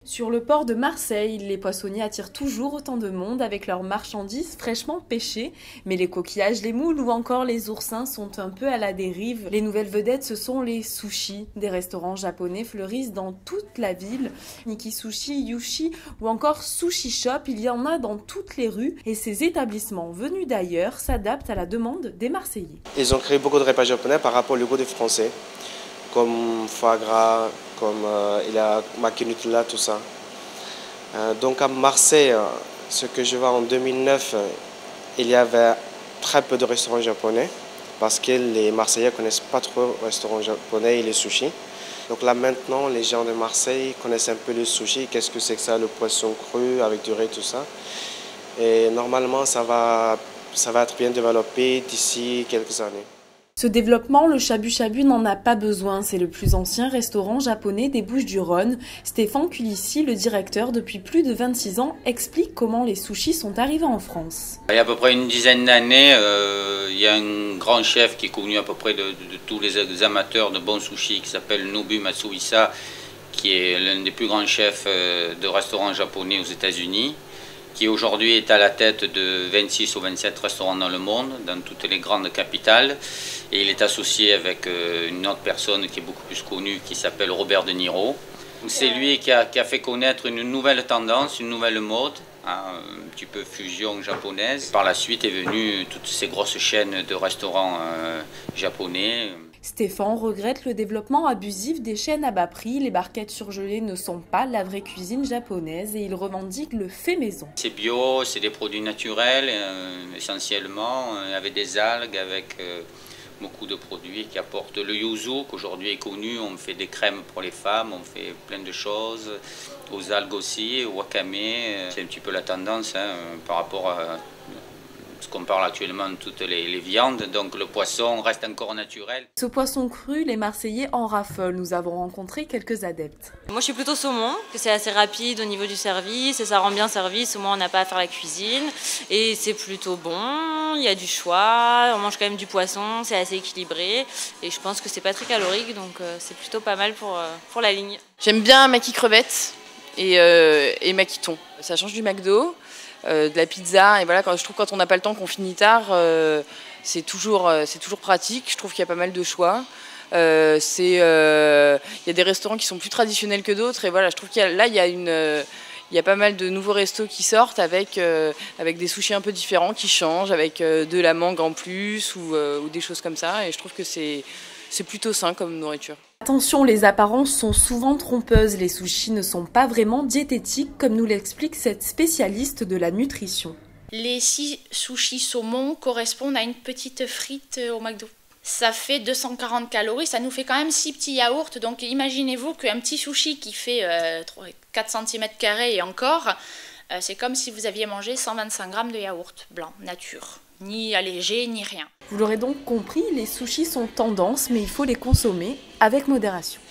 Sur le port de Marseille, les poissonniers attirent toujours autant de monde avec leurs marchandises fraîchement pêchées. Mais les coquillages, les moules ou encore les oursins sont un peu à la dérive. Les nouvelles vedettes, ce sont les sushis. Des restaurants japonais fleurissent dans toute la ville. Niki Sushi, Yushi ou encore Sushi Shop, il y en a dans toutes les rues. Et ces établissements venus d'ailleurs s'adaptent à la demande des Marseillais. Ils ont créé beaucoup de repas japonais par rapport au goût des Français, comme foie gras, comme il y a makinutula, tout ça. Donc à Marseille, ce que je vois en 2009, il y avait très peu de restaurants japonais parce que les Marseillais ne connaissent pas trop les restaurants japonais et les sushis. Donc là maintenant, les gens de Marseille connaissent un peu le sushi, qu'est-ce que c'est que ça, le poisson cru avec du riz, tout ça. Et normalement, ça va être bien développé d'ici quelques années. Ce développement, le Shabu Shabu n'en a pas besoin. C'est le plus ancien restaurant japonais des Bouches-du-Rhône. Stéphane Culissi, le directeur depuis plus de 26 ans, explique comment les sushis sont arrivés en France. Il y a à peu près une dizaine d'années, il y a un grand chef qui est connu à peu près de tous les amateurs de bons sushis qui s'appelle Nobu Matsuhisa, qui est l'un des plus grands chefs de restaurants japonais aux États-Unis, qui aujourd'hui est à la tête de 26 ou 27 restaurants dans le monde, dans toutes les grandes capitales. Et il est associé avec une autre personne qui est beaucoup plus connue, qui s'appelle Robert De Niro. C'est lui qui a fait connaître une nouvelle tendance, une nouvelle mode, un petit peu fusion japonaise. Par la suite est venue toutes ces grosses chaînes de restaurants japonais. Stéphane regrette le développement abusif des chaînes à bas prix. Les barquettes surgelées ne sont pas la vraie cuisine japonaise et il revendique le fait maison. C'est bio, c'est des produits naturels essentiellement, avec des algues, avec beaucoup de produits qui apportent le yuzu, qu'aujourd'hui est connu. On fait des crèmes pour les femmes, on fait plein de choses, aux algues aussi, au wakame. C'est un petit peu la tendance par rapport à ce qu'on parle actuellement de toutes les viandes, donc le poisson reste encore naturel. Ce poisson cru, les Marseillais en raffolent. Nous avons rencontré quelques adeptes. Moi je suis plutôt saumon, que c'est assez rapide au niveau du service et ça rend bien service, au moins on n'a pas à faire la cuisine et c'est plutôt bon, il y a du choix, on mange quand même du poisson, c'est assez équilibré et je pense que c'est pas très calorique donc c'est plutôt pas mal pour la ligne. J'aime bien maki crevette et maki thon, ça change du McDo. De la pizza et voilà, je trouve quand on n'a pas le temps, qu'on finit tard, c'est toujours pratique. Je trouve qu'il y a pas mal de choix. Il y a des restaurants qui sont plus traditionnels que d'autres et voilà, je trouve qu'il y a pas mal de nouveaux restos qui sortent avec des sushis un peu différents qui changent, avec de la mangue en plus ou des choses comme ça et je trouve que c'est plutôt sain comme nourriture. Attention, les apparences sont souvent trompeuses. Les sushis ne sont pas vraiment diététiques, comme nous l'explique cette spécialiste de la nutrition. Les 6 sushis saumon correspondent à une petite frite au McDo. Ça fait 240 calories, ça nous fait quand même 6 petits yaourts. Donc imaginez-vous qu'un petit sushi qui fait 4 cm² et encore, c'est comme si vous aviez mangé 125 g de yaourt blanc, nature. Ni allégé, ni rien. Vous l'aurez donc compris, les sushis sont tendance, mais il faut les consommer avec modération.